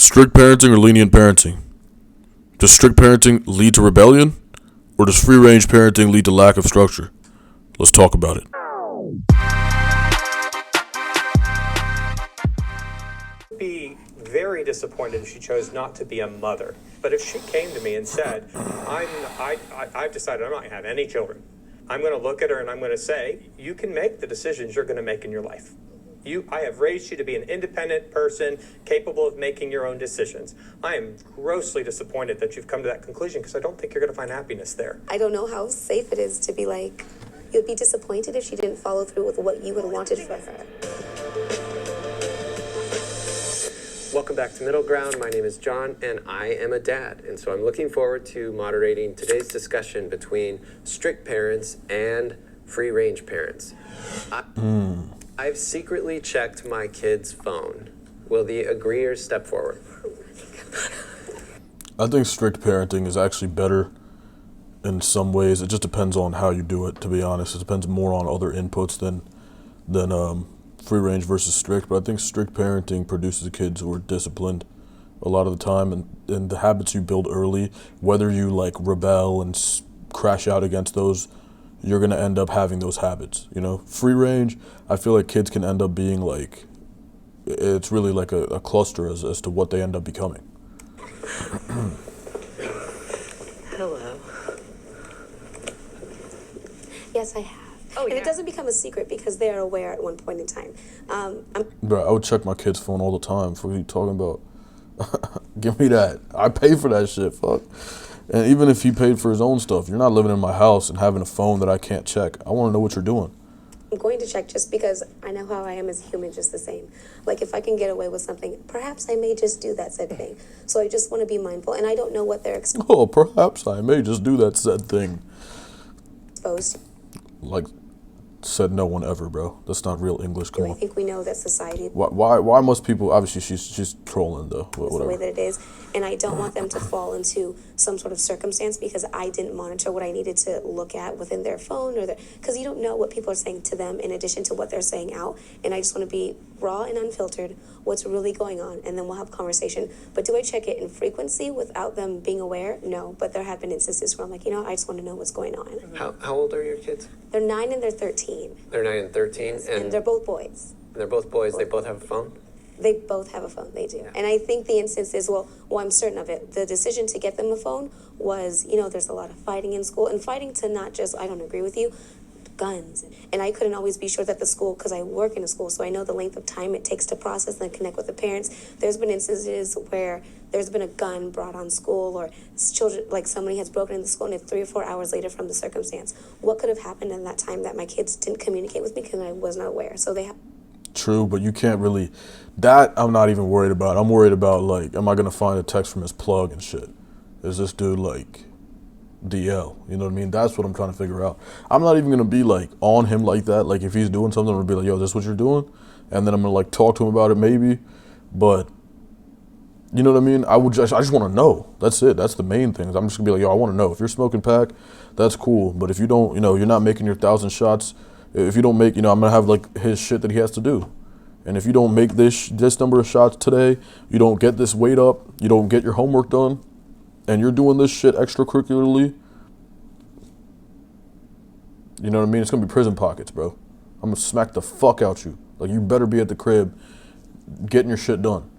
Strict parenting or lenient parenting? Does strict parenting lead to rebellion? Or does free range parenting lead to lack of structure? Let's talk about it. Be very disappointed if she chose not to be a mother. But if she came to me and said, I've decided I'm not going to have any children, I'm going to look at her and I'm going to say, you can make the decisions you're going to make in your life. I have raised you to be an independent person capable of making your own decisions. I am grossly disappointed that you've come to that conclusion because I don't think you're going to find happiness there. I don't know how safe it is to be like, you'd be disappointed if she didn't follow through with what you had wanted for her. Welcome back to Middle Ground. My name is John, and I am a dad. And so I'm looking forward to moderating today's discussion between strict parents and free-range parents. I've secretly checked my kid's phone. Will the agreeers step forward? I think strict parenting is actually better in some ways. It just depends on how you do it, to be honest. It depends more on other inputs than free range versus strict. But I think strict parenting produces kids who are disciplined a lot of the time, and the habits you build early, whether you like rebel and crash out against those, you're going to end up having those habits, you know? Free range, I feel like kids can end up being like, it's really like a cluster as to what they end up becoming. Hello. Yes, I have. Oh, and yeah. it doesn't become a secret because they are aware at one point in time. Bro, I would check my kid's phone all the time. What are you talking about? Give me that. I pay for that shit, fuck. And even if he paid for his own stuff, you're not living in my house and having a phone that I can't check. I want to know what you're doing. I'm going to check just because I know how I am as a human, just the same. Like, if I can get away with something, perhaps I may just do that said thing. So I just want to be mindful, and I don't know what they're Oh, perhaps I may just do that said thing. exposed to. Like, said no one ever, bro. That's not real English. Come I on. think we know that society Why must people, obviously she's trolling though, is the way whatever. that it is, and I don't want them to fall into some sort of circumstance because I didn't monitor what I needed to look at within their phone or because you don't know what people are saying to them in addition to what they're saying out, and I just want to be raw and unfiltered what's really going on, and then we'll have conversation. But do I check it in frequency without them being aware? No, but there have been instances where I'm like, I just want to know what's going on. How old are your kids? They're 9 and they're 13. They're 9 and 13, And they're both boys. they're both boys. They both have a phone? They both have a phone, they do. And I think the instance is, well, I'm certain of it. The decision to get them a phone was, there's a lot of fighting in school, and fighting to not just, I don't agree with you, guns. And I couldn't always be sure that the school, because I work in a school, so I know the length of time it takes to process and connect with the parents. There's been instances where there's been a gun brought on school, or children, like somebody has broken into the school and it's 3 or 4 hours later from the circumstance. What could have happened in that time that my kids didn't communicate with me because I was not aware? So they have. True, but you can't really, that I'm not even worried about. I'm worried about, like, am I going to find a text from his plug and shit? Is this dude, like, DL? You know what I mean? That's what I'm trying to figure out. I'm not even going to be, like, on him like that. Like, if he's doing something, I'm going to be like, yo, this what you're doing? And then I'm going to, like, talk to him about it maybe. But, you know what I mean? I just want to know. That's it. That's the main thing. I'm just going to be like, yo, I want to know. If you're smoking pack, that's cool. But if you don't, you're not making your 1,000 shots. If you don't make, I'm going to have, like, his shit that he has to do. And if you don't make this number of shots today, you don't get this weight up, you don't get your homework done, and you're doing this shit extracurricularly, you know what I mean? It's going to be prison pockets, bro. I'm going to smack the fuck out you. Like, you better be at the crib getting your shit done.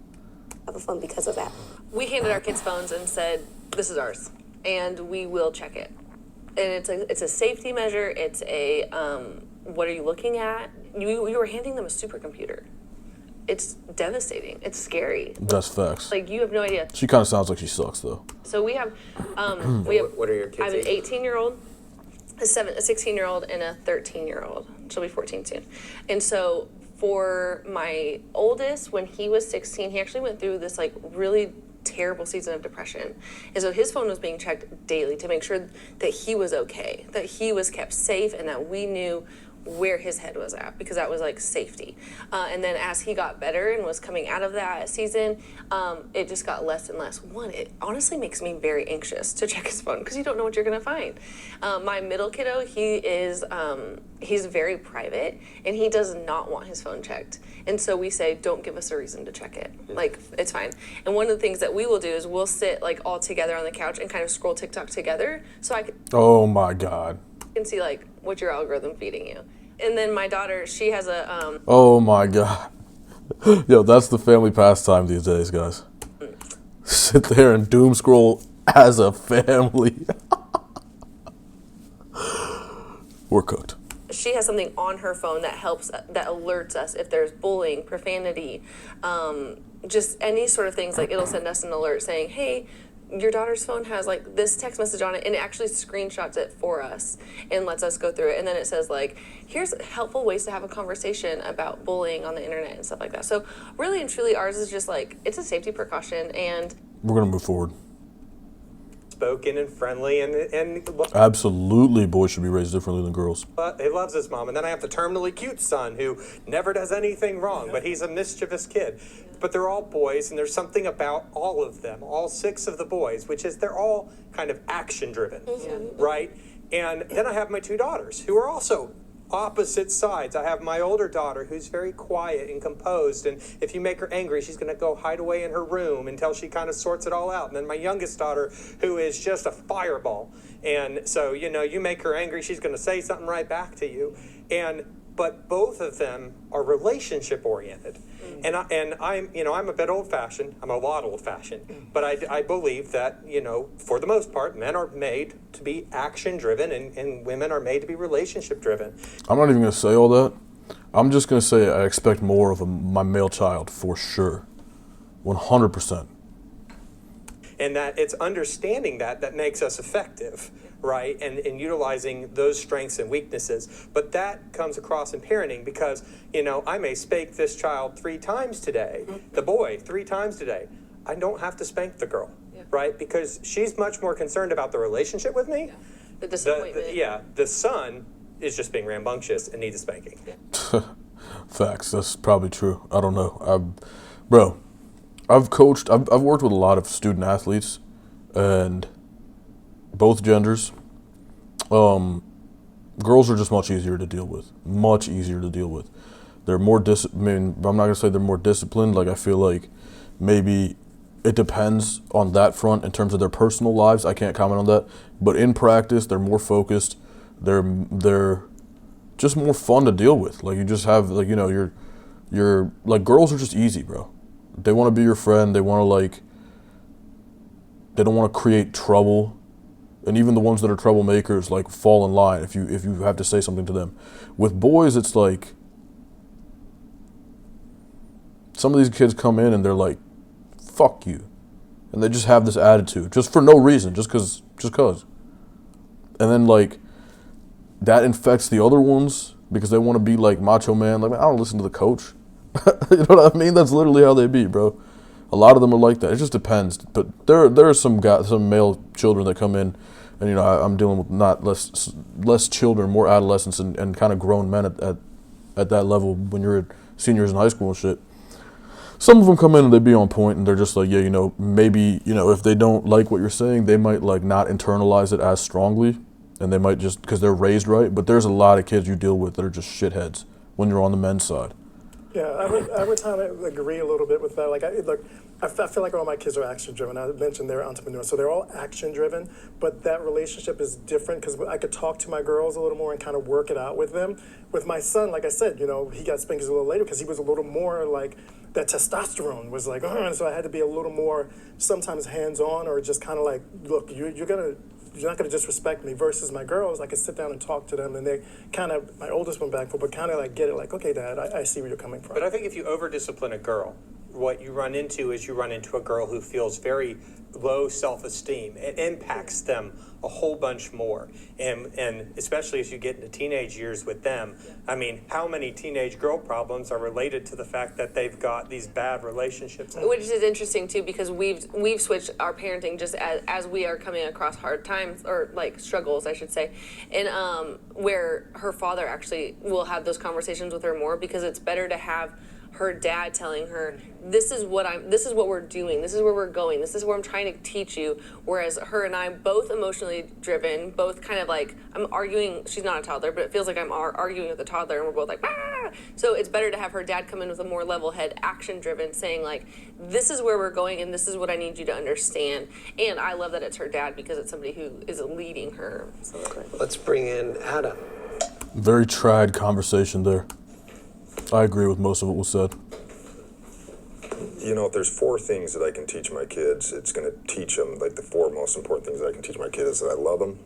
Have a phone because of that. We handed our kids phones and said, this is ours, and we will check it. And it's a safety measure. It's a, what are you looking at? You were handing them a supercomputer. It's devastating. It's scary. That's facts. Like, you have no idea. She kind of sounds like she sucks, though. So we have, What are your kids? I have an 18-year-old, a 16-year-old, and a 13-year-old. She'll be 14 soon. And so for my oldest, when he was 16, he actually went through this, like, really terrible season of depression. And so his phone was being checked daily to make sure that he was okay, that he was kept safe, and that we knew where his head was at, because that was like safety. And then as he got better and was coming out of that season, it just got less and less. One, it honestly makes me very anxious to check his phone because you don't know what you're going to find. My middle kiddo, he's very private and he does not want his phone checked. And so we say, don't give us a reason to check it. Like, it's fine. And one of the things that we will do is we'll sit like all together on the couch and kind of scroll TikTok together so I Oh my God. can see like what your algorithm feeding you. And then my daughter, she has a Oh my God. Yo, that's the family pastime these days, guys. Sit there and doom scroll as a family. We're cooked. she has something on her phone that alerts us if there's bullying, profanity, just any sort of things. Like, it'll send us an alert saying, hey, your daughter's phone has like this text message on it, and it actually screenshots it for us and lets us go through it. And then it says like, here's helpful ways to have a conversation about bullying on the internet and stuff like that. So really and truly, ours is just like, it's a safety precaution, and we're gonna move forward. Spoken and friendly, and Absolutely, boys should be raised differently than girls. he loves his mom. And then I have the terminally cute son who never does anything wrong, but he's a mischievous kid. But they're all boys, and there's something about all of them, all 6 of the boys, which is they're all kind of action driven, right? And then I have my 2 daughters who are also opposite sides. I have my older daughter who's very quiet and composed, and if you make her angry, she's going to go hide away in her room until she kind of sorts it all out. And then my youngest daughter, who is just a fireball, and so you make her angry, she's going to say something right back to you. But both of them are relationship oriented. And I'm a bit old fashioned. I'm a lot old fashioned. But I believe that, for the most part, men are made to be action driven, and women are made to be relationship driven. I'm not even going to say all that. I'm just going to say I expect more of my male child, for sure. 100%. And that it's understanding that makes us effective, right? And utilizing those strengths and weaknesses. But that comes across in parenting because, I may spank this child 3 times today, the boy 3 times today. I don't have to spank the girl, right? Because she's much more concerned about the relationship with me. the disappointment. The son is just being rambunctious and needs a spanking. Facts. That's probably true. I don't know. I've coached. I've worked with a lot of student athletes, and both genders. Girls are just much easier to deal with. Much easier to deal with. They're more I'm not gonna say they're more disciplined. Like, I feel like maybe it depends on that front in terms of their personal lives. I can't comment on that. But in practice, they're more focused. They're just more fun to deal with. Like, you just have you're like, girls are just easy, bro. They want to be your friend. They want to they don't want to create trouble. And even the ones that are troublemakers, like, fall in line if you have to say something to them. With boys, it's like, some of these kids come in and they're like, fuck you. And they just have this attitude, just for no reason, just cause. And then, like, that infects the other ones because they want to be like macho man. Like, man, I don't listen to the coach. You know what I mean? That's literally how they be, bro. A lot of them are like that. It just depends. But there are some male children that come in, and I'm dealing with not less children, more adolescents and kind of grown men at that level when you're seniors in high school and shit. Some of them come in and they be on point, and they're just like, yeah, maybe if they don't like what you're saying, they might like not internalize it as strongly, and they might just because they're raised right. But there's a lot of kids you deal with that are just shitheads when you're on the men's side. Yeah, I would kind of agree a little bit with that. Like, I feel like all my kids are action-driven. I mentioned they're entrepreneurs, so they're all action-driven, but that relationship is different because I could talk to my girls a little more and kind of work it out with them. With my son, like I said, he got spanked a little later because he was a little more like, that testosterone was like, so I had to be a little more sometimes hands-on or just kind of like, look, you're not going to disrespect me. Versus my girls, I could sit down and talk to them, and they kind of, my oldest went back, but kind of like get it, like, okay, Dad, I see where you're coming from. But I think if you over-discipline a girl, what you run into is you run into a girl who feels very low self-esteem. It impacts them a whole bunch more, and especially as you get into teenage years with them. I mean, how many teenage girl problems are related to the fact that they've got these bad relationships? Which is interesting too, because we've switched our parenting just as we are coming across hard times, or like struggles, I should say, and where her father actually will have those conversations with her more, because it's better to have her dad telling her, this is what we're doing, this is where we're going, this is where I'm trying to teach you. Whereas her and I, both emotionally driven, both kind of like, I'm arguing, she's not a toddler, but it feels like I'm arguing with a toddler, and we're both like, ah! So it's better to have her dad come in with a more level head, action driven, saying like, this is where we're going and this is what I need you to understand. And I love that it's her dad, because it's somebody who is leading her. Absolutely. Let's bring in Adam. Very tried conversation there. I agree with most of what was said. You know, if there's 4 things that I can teach my kids, it's going to teach them, like the 4 most important things that I can teach my kids is that I love them,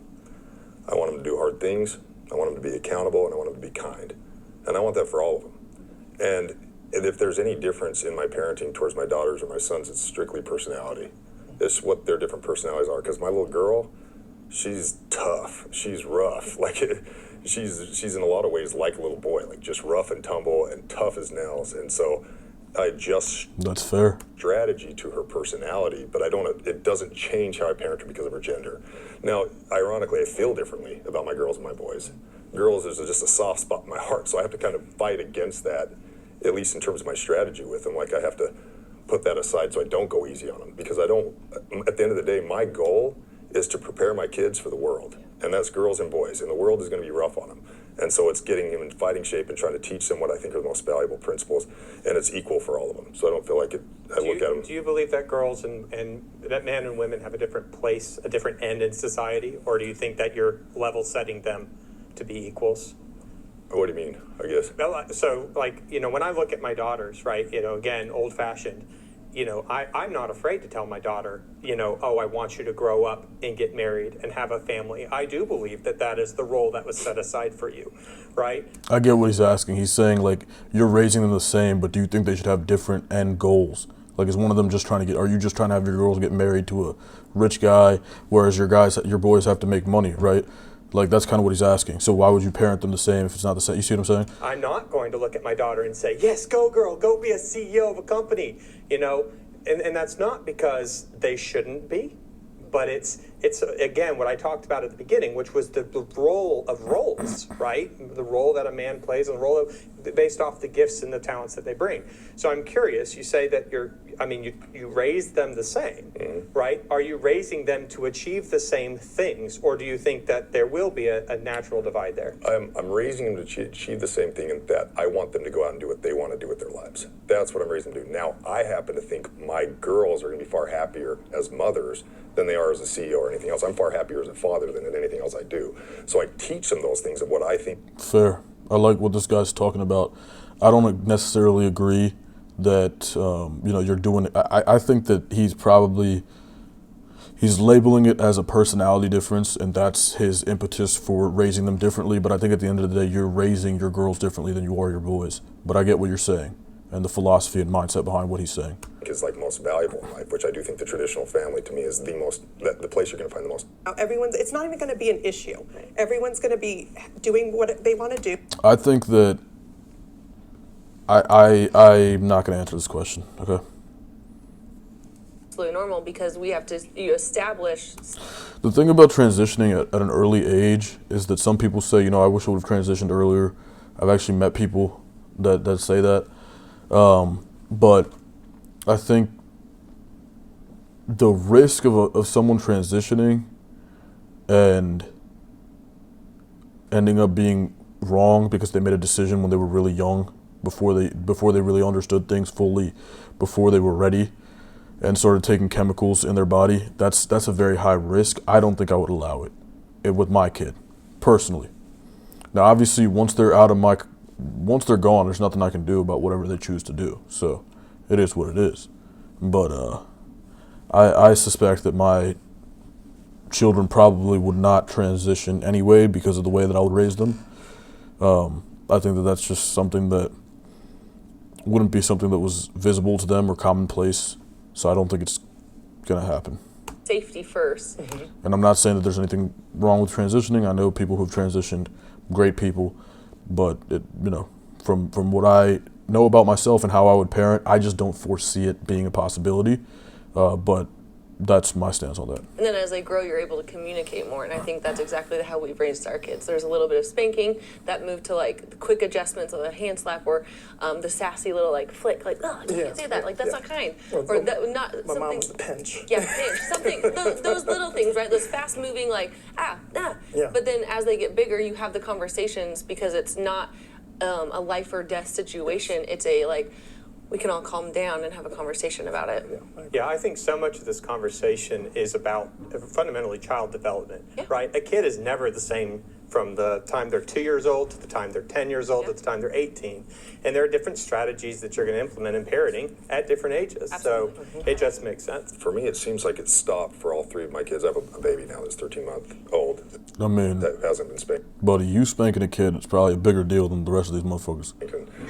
I want them to do hard things, I want them to be accountable, and I want them to be kind. And I want that for all of them. And if there's any difference in my parenting towards my daughters or my sons, it's strictly personality. It's what their different personalities are. Because my little girl, she's tough, she's rough. Like, she's in a lot of ways like a little boy, like just rough and tumble and tough as nails. And so I adjust That's fair. strategy to her personality, but it doesn't change how I parent her because of her gender. Now, ironically, I feel differently about my girls and my boys. Girls is just a soft spot in my heart, so I have to kind of fight against that, at least in terms of my strategy with them. Like, I have to put that aside so I don't go easy on them, because at the end of the day, my goal is to prepare my kids for the world, and that's girls and boys, and the world is going to be rough on them. And so it's getting them in fighting shape and trying to teach them what I think are the most valuable principles, and it's equal for all of them. So I don't feel like I look at them. Do you believe that girls and that men and women have a different place, a different end in society, or do you think that you're level setting them to be equals? What do you mean, I guess? Well, so, like, you know, when I look at my daughters, right, you know, again, old-fashioned, you know, I'm not afraid to tell my daughter, you know, oh, I want you to grow up and get married and have a family. I do believe that that is the role that was set aside for you, right? I get what he's asking. He's saying, like, you're raising them the same, but do you think they should have different end goals? Like, is one of them just trying to are you just trying to have your girls get married to a rich guy, whereas your boys have to make money, right? Like, that's kind of what he's asking. So why would you parent them the same if it's not the same? You see what I'm saying? I'm not going to look at my daughter and say, yes, go girl, go be a CEO of a company, you know? And that's not because they shouldn't be, but it's again, what I talked about at the beginning, which was the role of roles, right? The role that a man plays and the role of, based off the gifts and the talents that they bring. So I'm curious, you say that you raise them the same, right? Are you raising them to achieve the same things, or do you think that there will be a natural divide there? I'm raising them to achieve the same thing, in that I want them to go out and do what they want to do with their lives. That's what I'm raising them to do. Now, I happen to think my girls are going to be far happier as mothers than they are as a CEO or anything else. I'm far happier as a father than in anything else I do. So I teach them those things of what I think. Fair. I like what this guy's talking about. I don't necessarily agree that you're doing it. I think that he's labeling it as a personality difference, and that's his impetus for raising them differently. But I think at the end of the day, you're raising your girls differently than you are your boys. But I get what you're saying and the philosophy and mindset behind what he's saying. Is like most valuable in life, which I do think the traditional family to me is the place you're going to find the most. It's not even going to be an issue. Everyone's going to be doing what they want to do. I think that I'm not going to answer this question, okay? Absolutely normal, because we have to establish. The thing about transitioning at an early age is that some people say, I wish I would have transitioned earlier. I've actually met people that say that. But I think the risk of someone transitioning and ending up being wrong because they made a decision when they were really young, before they really understood things fully, before they were ready, and started taking chemicals in their body, that's a very high risk. I don't think I would allow it with my kid, personally. Now, obviously, once they're gone, there's nothing I can do about whatever they choose to do. So it is what it is. But I suspect that my children probably would not transition anyway because of the way that I would raise them. I think that that's just something that wouldn't be something that was visible to them or commonplace. So I don't think it's gonna happen. Safety first. And I'm not saying that there's anything wrong with transitioning. I know people who've transitioned, great people, but from what I know about myself and how I would parent, I just don't foresee it being a possibility. But that's my stance on that. And then as they grow, you're able to communicate more. And I think that's exactly how we've raised our kids. There's a little bit of spanking that moved to like the quick adjustments of a hand slap or the sassy little like flick, like, oh, you can't say that. Like, that's not kind. Or that, not My something. mom was a pinch. Yeah, pinch. Something, those little things, right? Those fast moving, like, Yeah. But then as they get bigger, you have the conversations because it's not a life or death situation. It's a, like, we can all calm down and have a conversation about it. Yeah, I think so much of this conversation is about fundamentally child development, Yeah. right? A kid is never the same from the time they're 2 years old to the time they're 10 years old to the time they're 18. And there are different strategies that you're going to implement in parenting at different ages. Absolutely. So it just makes sense. For me, it seems like it's stopped for all three of my kids. I have a baby now that's 13-month-old I mean, that hasn't been spanked. buddy, you spanking a kid is probably a bigger deal than the rest of these motherfuckers.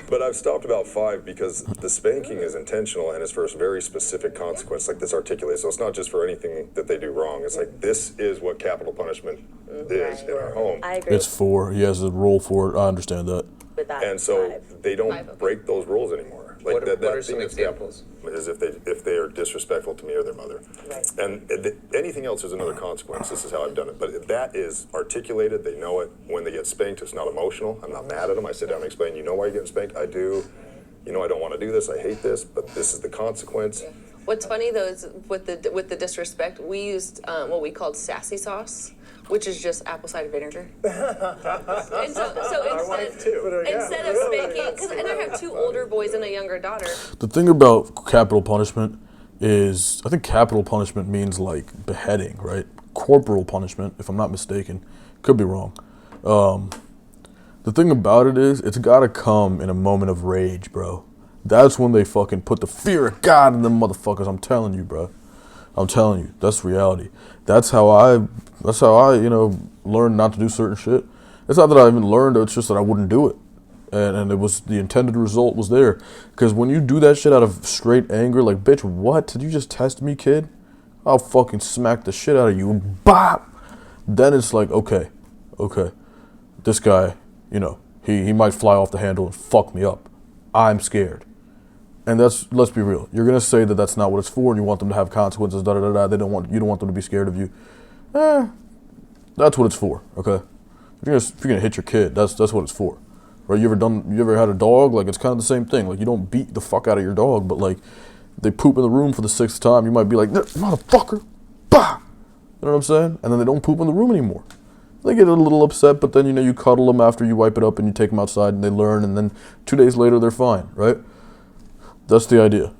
But I've stopped about 5 because the spanking is intentional and it's for a very specific consequence, like this articulated. So it's not just for anything that they do wrong. It's like, this is what capital punishment is in our home. I agree It's for, he has a role for it. I understand that. with that. And so 5. they Five, don't okay. break those rules anymore. Like What are- that what are some thing that's- examples? Is if they are disrespectful to me or their mother. Right. And anything else is another consequence. This is how I've done it. But that is articulated. They know it. When they get spanked, it's not emotional. I'm not mad at them. I sit down and explain, you know why you're getting spanked? I do. You know, I don't want to do this. I hate this, but this is the consequence. What's funny though is with the disrespect, we used what we called sassy sauce, which is just apple cider vinegar. And so wife too. instead of spanking, and I have 2 older boys and a younger daughter. The thing about capital punishment is, I think capital punishment means like beheading, right? Corporal punishment, if I'm not mistaken, could be wrong. The thing about it is, it's gotta come in a moment of rage, bro. That's when they fucking put the fear of God in them motherfuckers. I'm telling you, bro. I'm telling you, that's reality. That's how I, learned not to do certain shit. It's not that I even learned, it's just that I wouldn't do it. And it was, the intended result was there. Because when you do that shit out of straight anger, like, bitch, what? Did you just test me, kid? I'll fucking smack the shit out of you. Bop! Then it's like, okay. This guy, he might fly off the handle and fuck me up. I'm scared. And let's be real. You're gonna say that that's not what it's for, and you want them to have consequences. You don't want them to be scared of you. That's what it's for. Okay. If you're gonna hit your kid, that's what it's for. Right? You ever had a dog? Like, it's kind of the same thing. Like, you don't beat the fuck out of your dog, but like, they poop in the room for the 6th time. You might be like, motherfucker, bah. You know what I'm saying? And then they don't poop in the room anymore. They get a little upset, but then you cuddle them after you wipe it up and you take them outside and they learn, and then 2 days later they're fine, right? That's the idea.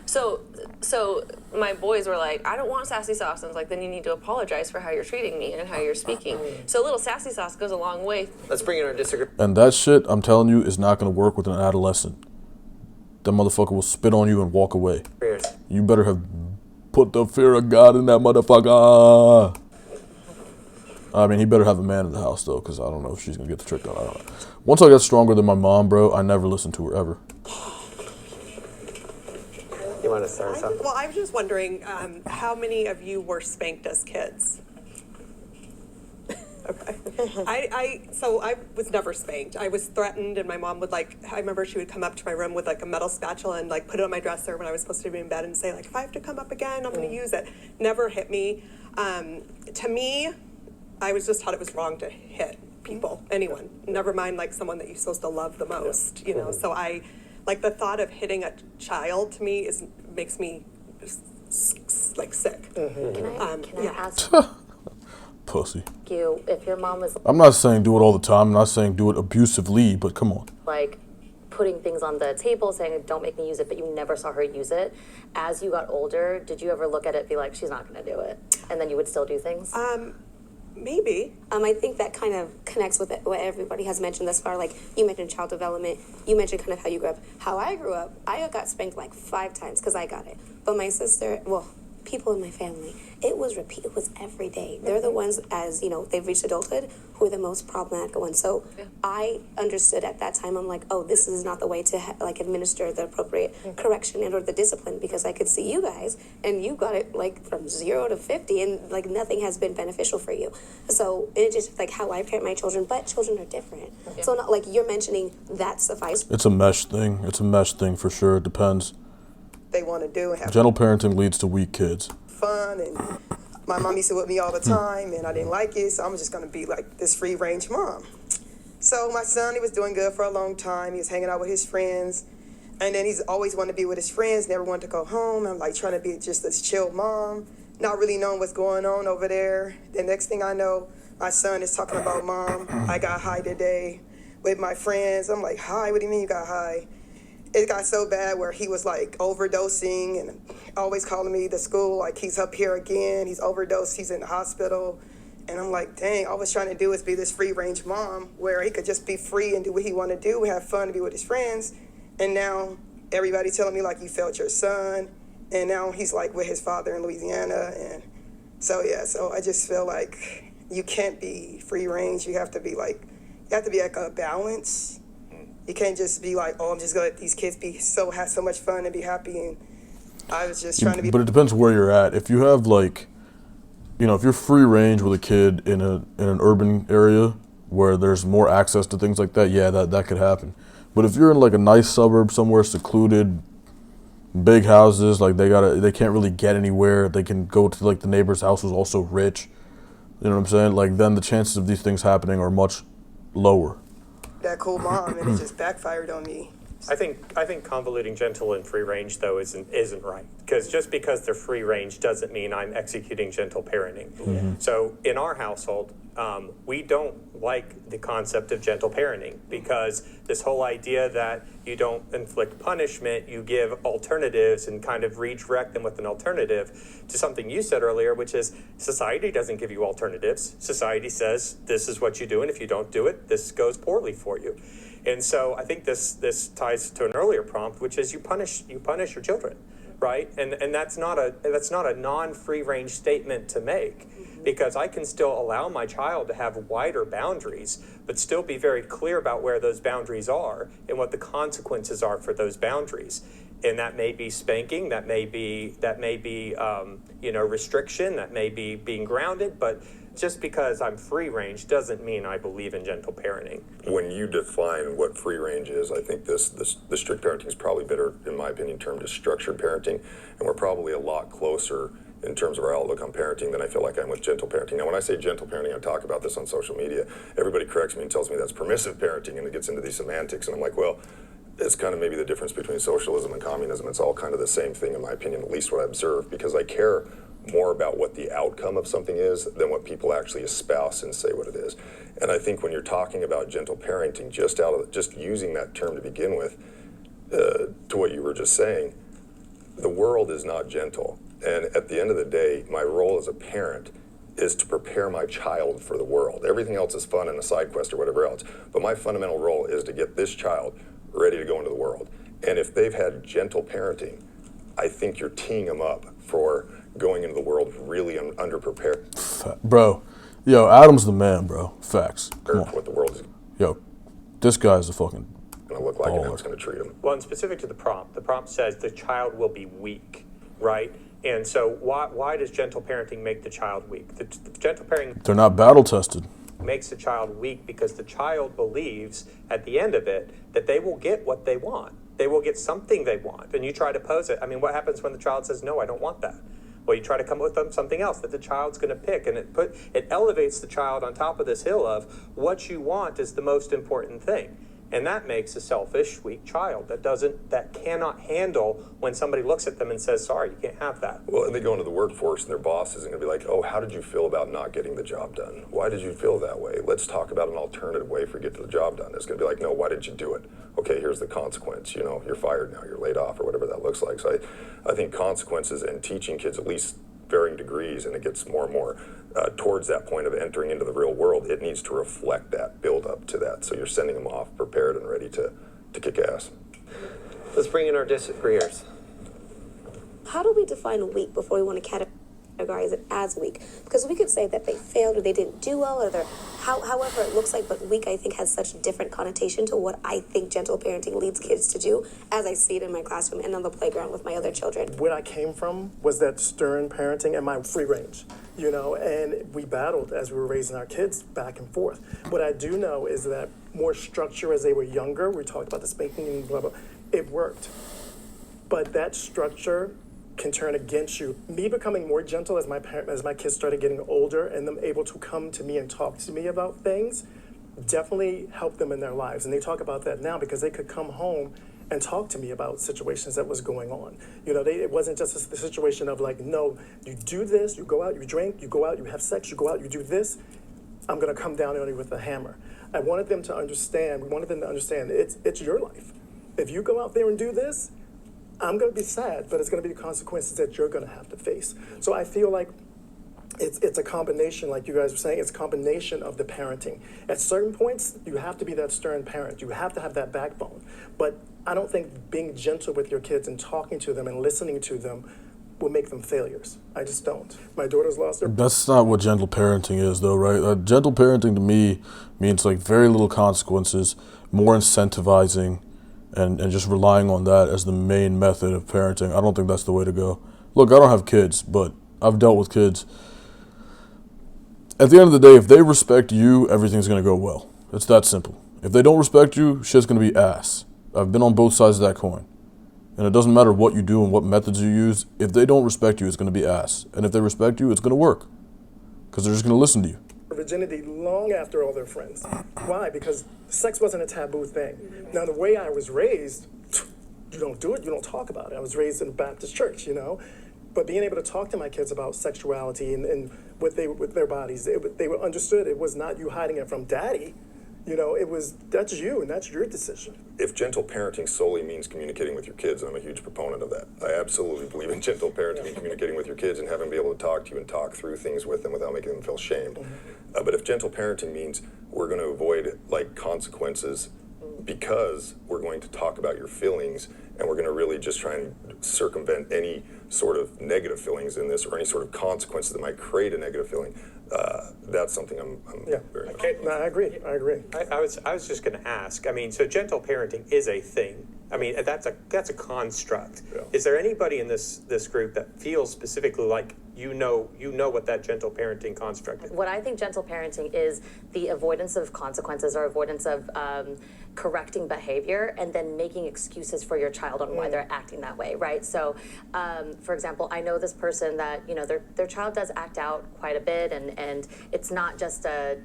So my boys were like, I don't want sassy sauce. And I was like, then you need to apologize for how you're treating me and how you're speaking. So a little sassy sauce goes a long way. Let's bring in our disagreement. And that shit, I'm telling you, is not going to work with an adolescent. That motherfucker will spit on you and walk away. You better have put the fear of God in that motherfucker. I mean, he better have a man in the house, though, because I don't know if she's going to get the trick done. I don't know. Once I got stronger than my mom, bro, I never listened to her, ever. You want to start something? Well, I was just wondering, how many of you were spanked as kids? Okay. So I was never spanked. I was threatened, and my mom would I remember she would come up to my room with like a metal spatula and like put it on my dresser when I was supposed to be in bed and say like, if I have to come up again, I'm going to use it. Never hit me. To me, I was just taught it was wrong to hit people, anyone. Never mind like someone that you're supposed to love the most, So I, like the thought of hitting a child to me makes me like sick. Can I ask Pussy. you if your mom was I'm not saying do it all the time. I'm not saying do it abusively, but come on. like putting things on the table, saying don't make me use it, but you never saw her use it. As you got older, did you ever look at it and be like, she's not going to do it, and then you would still do things? Maybe. I think that kind of connects with what everybody has mentioned thus far. Like, you mentioned child development. You mentioned kind of how you grew up. How I grew up, I got spanked like 5 times because I got it. But my sister, well, people in my family. It was it was every day. They're the ones, as you know, they've reached adulthood, who are the most problematic ones. So I understood at that time. I'm like, oh, this is not the way to like administer the appropriate correction and or the discipline, because I could see you guys and you got it like from 0 to 50, and like nothing has been beneficial for you. So it's just like how I parent my children, but children are different. So not like you're mentioning that suffice. It's a mesh thing. It's a mesh thing for sure. It depends. They want to do and have Gentle parenting leads to weak kids. fun, and my mom used to with me all the time, and I didn't like it, so I'm just going to be like this free range mom. So my son, he was doing good for a long time. He was hanging out with his friends, and then he's always wanted to be with his friends, never wanted to go home. I'm like trying to be just this chill mom, not really knowing what's going on over there. The next thing I know, my son is talking about, Mom, I got high today with my friends. I'm like, high? What do you mean you got high? It got so bad where he was like overdosing and always calling me to school, like he's up here again, he's overdosed, he's in the hospital. And I'm like, dang, all I was trying to do is be this free range mom where he could just be free and do what he want to do, have fun, be with his friends. And now everybody telling me like, you failed your son. And now he's like with his father in Louisiana. And so, yeah, so I just feel like you can't be free range. You have to be like a balance. You can't just be like, oh, I'm just gonna let these kids have so much fun and be happy. And I was just trying to be. But it depends where you're at. If you have like, you know, if you're free range with a kid in an urban area where there's more access to things like that, yeah, that could happen. But if you're in like a nice suburb somewhere secluded, big houses, like they can't really get anywhere. They can go to like the neighbor's house who's also rich. You know what I'm saying? Like then the chances of these things happening are much lower. That cool mom, and it just backfired on me. I think convoluting gentle and free range though isn't right, because just because they're free range doesn't mean I'm executing gentle parenting. Mm-hmm. So in our household, we don't like the concept of gentle parenting, because this whole idea that you don't inflict punishment, you give alternatives and kind of redirect them with an alternative to something you said earlier, which is society doesn't give you alternatives. Society says this is what you do, and if you don't do it, this goes poorly for you. And so I think this ties to an earlier prompt, which is you punish your children, right? And that's not a non-free range statement to make, because I can still allow my child to have wider boundaries, but still be very clear about where those boundaries are and what the consequences are for those boundaries. And that may be spanking, that may be restriction, that may be being grounded, but just because I'm free range doesn't mean I believe in gentle parenting. When you define what free range is, I think the strict parenting is probably better, in my opinion, termed as structured parenting, and we're probably a lot closer in terms of our outlook on parenting than I feel like I am with gentle parenting. Now, when I say gentle parenting, I talk about this on social media. Everybody corrects me and tells me that's permissive parenting, and it gets into these semantics, and I'm like, well, it's kind of maybe the difference between socialism and communism. It's all kind of the same thing, in my opinion, at least what I observe, because I care more about what the outcome of something is than what people actually espouse and say what it is. And I think when you're talking about gentle parenting, just using that term to begin with, to what you were just saying, the world is not gentle. And at the end of the day, my role as a parent is to prepare my child for the world. Everything else is fun and a side quest or whatever else. But my fundamental role is to get this child ready to go into the world. And if they've had gentle parenting, I think you're teeing them up for going into the world really underprepared. Bro, yo, Adam's the man, bro. Facts. Come on. What the world is Yo, this guy's a fucking going to look like and how baller. it's going to treat them. Well, and specific to the prompt says the child will be weak, right? And so why does gentle parenting make the child weak? The gentle parenting They're not battle tested. makes the child weak because the child believes at the end of it that they will get what they want. They will get something they want. And you try to pose it. I mean, what happens when the child says, no, I don't want that? Well, you try to come up with something else that the child's going to pick, and it elevates the child on top of this hill of what you want is the most important thing. And that makes a selfish, weak child that cannot handle when somebody looks at them and says, sorry, you can't have that. Well, and they go into the workforce and their boss isn't going to be like, oh, how did you feel about not getting the job done? Why did you feel that way? Let's talk about an alternative way for you to get the job done. It's going to be like, no, why did you do it? Okay, here's the consequence. You know, you're fired now, you're laid off, or whatever that looks like. So I think consequences and teaching kids at least varying degrees, and it gets more and more towards that point of entering into the real world, it needs to reflect that, build up to that. So you're sending them off prepared and ready to kick ass. Let's bring in our disagreeers. How do we define weak before we want to categorize it as weak? Because we could say that they failed or they didn't do well or they're however it looks like, but weak I think has such a different connotation to what I think gentle parenting leads kids to do as I see it in my classroom and on the playground with my other children. Where I came from was that stern parenting and my free range, you know, and we battled as we were raising our kids back and forth. What I do know is that more structure as they were younger, we talked about the spanking and blah, blah, it worked. But that structure can turn against you. Me becoming more gentle as my kids started getting older and them able to come to me and talk to me about things definitely helped them in their lives. And they talk about that now because they could come home and talk to me about situations that was going on. You know, it wasn't just a situation of like, no, you do this, you go out, you drink, you go out, you have sex, you go out, you do this, I'm gonna come down on you with a hammer. I wanted them to understand, it's your life. If you go out there and do this, I'm gonna be sad, but it's gonna be the consequences that you're gonna have to face. So I feel like it's a combination, like you guys were saying, it's a combination of the parenting. At certain points, you have to be that stern parent. You have to have that backbone. But I don't think being gentle with your kids and talking to them and listening to them will make them failures. I just don't. My daughter's lost her. That's not what gentle parenting is, though, right? Gentle parenting to me means like very little consequences, more incentivizing, and just relying on that as the main method of parenting. I don't think that's the way to go. Look, I don't have kids, but I've dealt with kids. At the end of the day, if they respect you, everything's going to go well. It's that simple. If they don't respect you, shit's going to be ass. I've been on both sides of that coin. And it doesn't matter what you do and what methods you use. If they don't respect you, it's going to be ass. And if they respect you, it's going to work. Because they're just going to listen to you. Virginity long after all their friends. Why? Because sex wasn't a taboo thing. Now, the way I was raised, you don't do it, you don't talk about it. I was raised in a Baptist church, you know. But being able to talk to my kids about sexuality and what they with their bodies, they were understood. It was not you hiding it from daddy. You know, it was, that's you and that's your decision. If gentle parenting solely means communicating with your kids, I'm a huge proponent of that. I absolutely believe in gentle parenting and communicating with your kids and having them be able to talk to you and talk through things with them without making them feel shamed. But if gentle parenting means we're going to avoid like consequences because we're going to talk about your feelings and we're going to really just try and circumvent any sort of negative feelings in this or any sort of consequences that might create a negative feeling, that's something I'm very much. No, I agree. I was just going to ask. I mean, so gentle parenting is a thing. I mean, that's a construct. Yeah. Is there anybody in this group that feels specifically like you know what that gentle parenting construct is? What I think gentle parenting is the avoidance of consequences or avoidance of correcting behavior and then making excuses for your child on why they're acting that way, right? So, for example, I know this person that, you know, their child does act out quite a bit and it's not just a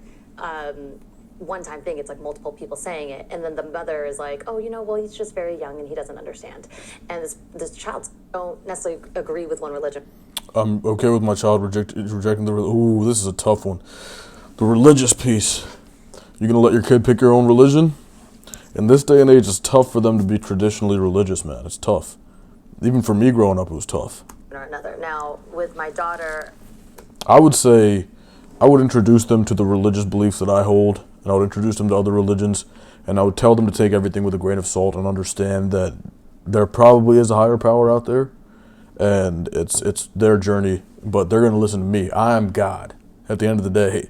one-time thing, it's like multiple people saying it, and then the mother is like, oh, you know, well, he's just very young and he doesn't understand. And this child don't necessarily agree with one religion. I'm okay with my child rejecting the ooh, this is a tough one. The religious piece. You gonna let your kid pick your own religion? In this day and age, it's tough for them to be traditionally religious, man. It's tough. Even for me growing up, it was tough. Or another. Now, with my daughter, I would say I would introduce them to the religious beliefs that I hold, and I would introduce them to other religions, and I would tell them to take everything with a grain of salt and understand that there probably is a higher power out there, and it's their journey, but they're going to listen to me. I am God. At the end of the day,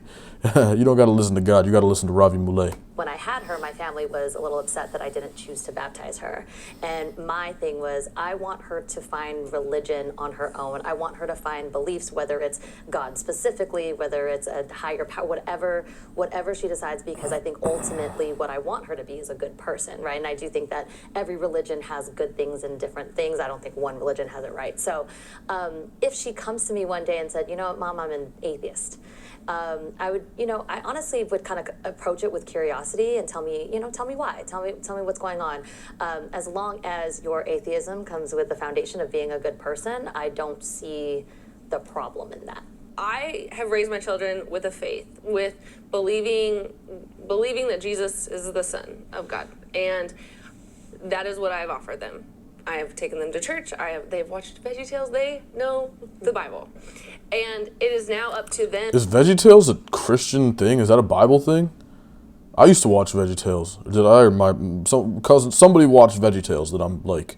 you don't got to listen to God. You got to listen to Ravi Muley. when I had her, my family was a little upset that I didn't choose to baptize her. And my thing was, I want her to find religion on her own. I want her to find beliefs, whether it's God specifically, whether it's a higher power, whatever she decides, because I think ultimately what I want her to be is a good person, right? And I do think that every religion has good things and different things. I don't think one religion has it right. So if she comes to me one day and said, you know what, Mom, I'm an atheist, I would, I honestly would kind of approach it with curiosity and tell me why, tell me what's going on. As long as your atheism comes with the foundation of being a good person, I don't see the problem in that. I have raised my children with a faith, with believing that Jesus is the Son of God, and that is what I have offered them. I have taken them to church. They've watched VeggieTales. They know the Bible, and it is now up to them. Is VeggieTales a Christian thing? Is that a Bible thing? I used to watch VeggieTales. Did I or somebody watched VeggieTales that I'm like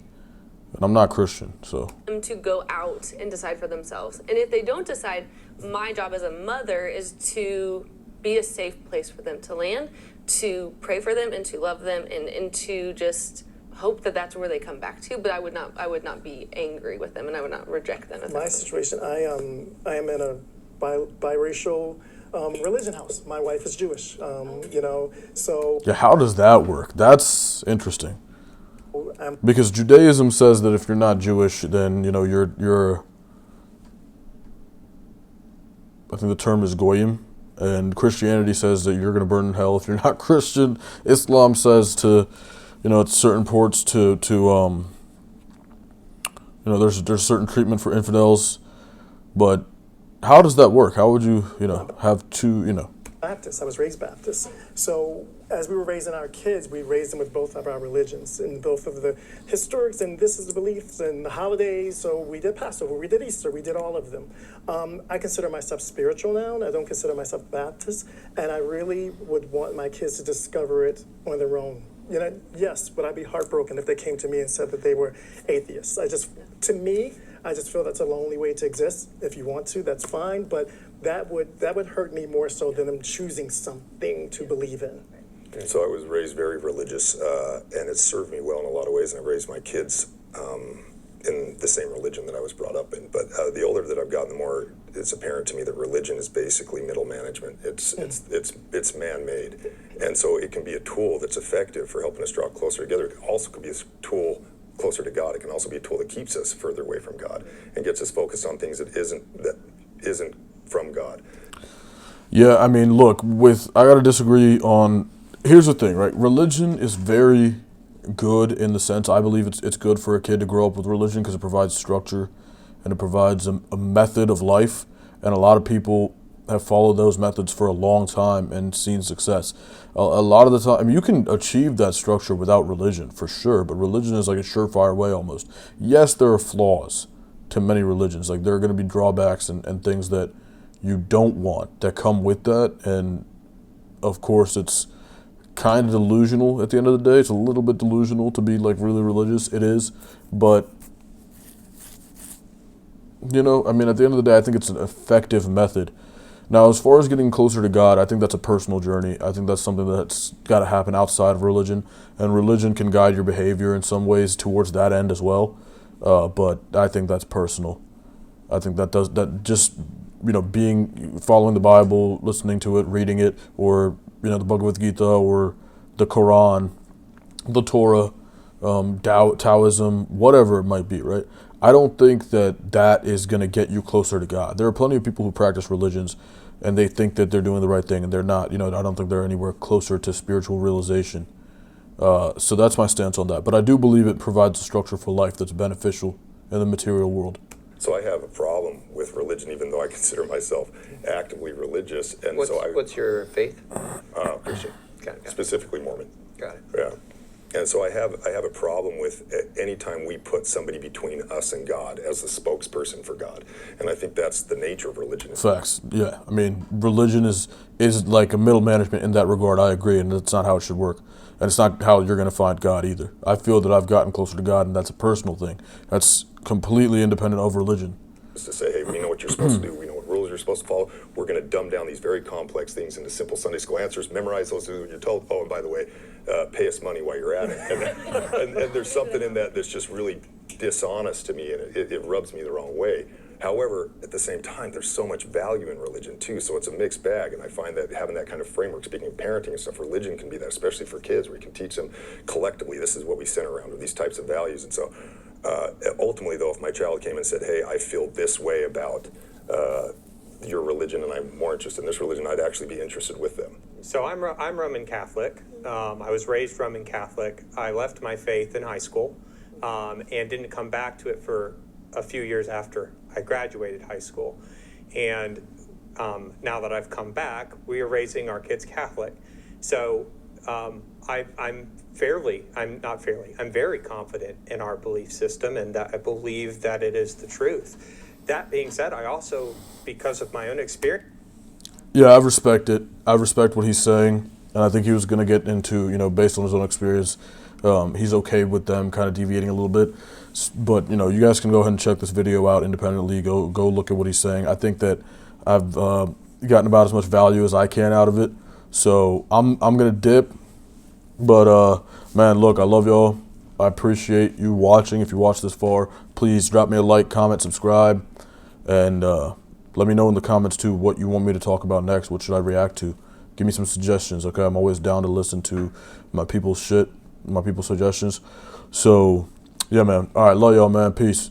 And I'm not Christian, so. Them to go out and decide for themselves. And if they don't decide, my job as a mother is to be a safe place for them to land, to pray for them and to love them and to just hope that that's where they come back to. But I would not be angry with them, and I would not reject them. My situation, I am in a biracial religion house. My wife is Jewish, so. Yeah, how does that work? That's interesting. Because Judaism says that if you're not Jewish, then, you're I think the term is goyim, and Christianity says that you're going to burn in hell if you're not Christian. Islam says to, at certain ports there's certain treatment for infidels, but how does that work? How would you, have two, Baptist. I was raised Baptist. So as we were raising our kids, we raised them with both of our religions and both of the historics, and this is the beliefs and the holidays. So we did Passover, we did Easter, we did all of them. I consider myself spiritual now, and I don't consider myself Baptist, and I really would want my kids to discover it on their own. Yes, but I'd be heartbroken if they came to me and said that they were atheists. I just feel that's a lonely way to exist. If you want to, that's fine, but that would hurt me more so than them choosing something to believe in. And so I was raised very religious, and it served me well in a lot of ways, and I raised my kids in the same religion that I was brought up in. But the older that I've gotten, the more it's apparent to me that religion is basically middle management. It's man-made, and so it can be a tool that's effective for helping us draw closer together. It also could be a tool closer to God. It can also be a tool that keeps us further away from God and gets us focused on things that isn't from God. Yeah, I mean, look, I gotta disagree on. Here's the thing, right? Religion is very good in the sense I believe it's good for a kid to grow up with religion because it provides structure and it provides a method of life, and a lot of people have followed those methods for a long time and seen success. A lot of the time, I mean, you can achieve that structure without religion for sure, but religion is like a surefire way almost. Yes, there are flaws to many religions. Like there are going to be drawbacks and things that you don't want that come with that, and of course it's kind of delusional at the end of the day. It's a little bit delusional to be like really religious. It is, but I mean, at the end of the day, I think it's an effective method. Now, as far as getting closer to God, I think that's a personal journey. I think that's something that's got to happen outside of religion, and religion can guide your behavior in some ways towards that end as well. But I think that's personal. I think following the Bible, listening to it, reading it, or the Bhagavad Gita or the Quran, the Torah, Taoism, whatever it might be, right? I don't think that is going to get you closer to God. There are plenty of people who practice religions and they think that they're doing the right thing, and they're not. I don't think they're anywhere closer to spiritual realization. So that's my stance on that. But I do believe it provides a structure for life that's beneficial in the material world. So I have a problem with religion, even though I consider myself actively religious. And what's your faith? Christian, Got it. Specifically Mormon. Got it. Yeah. And so I have a problem with any time we put somebody between us and God as the spokesperson for God. And I think that's the nature of religion. Facts. Yeah. I mean, religion is like a middle management in that regard. I agree, and that's not how it should work. And it's not how you're going to find God either. I feel that I've gotten closer to God, and that's a personal thing. That's completely independent of religion. Is to say, hey, we know what you're supposed to do. We know what rules you're supposed to follow. We're going to dumb down these very complex things into simple Sunday school answers. Memorize those when you're told. Oh, and by the way, pay us money while you're at it. And there's something in that that's just really dishonest to me, and it rubs me the wrong way. However, at the same time, there's so much value in religion too, so it's a mixed bag, and I find that having that kind of framework, speaking of parenting and stuff, religion can be that, especially for kids, where you can teach them collectively, this is what we center around, or these types of values. And so ultimately, though, if my child came and said, hey, I feel this way about your religion, and I'm more interested in this religion, I'd actually be interested with them. So I'm Roman Catholic. I was raised Roman Catholic. I left my faith in high school and didn't come back to it for a few years after I graduated high school. And now that I've come back, we are raising our kids Catholic. So I'm very confident in our belief system, and that I believe that it is the truth. That being said, I also, because of my own experience. Yeah, I respect it. I respect what he's saying, and I think he was going to get into, based on his own experience, he's okay with them kind of deviating a little bit. But you know, you guys can go ahead and check this video out independently. Go look at what he's saying. I think that I've gotten about as much value as I can out of it. So I'm gonna dip. But man, look, I love y'all. I appreciate you watching. If you watched this far, please drop me a like, comment, subscribe, and let me know in the comments too what you want me to talk about next. What should I react to? Give me some suggestions, okay? I'm always down to listen to my people's shit, my people's suggestions. So, yeah, man. All right, love y'all, man. Peace.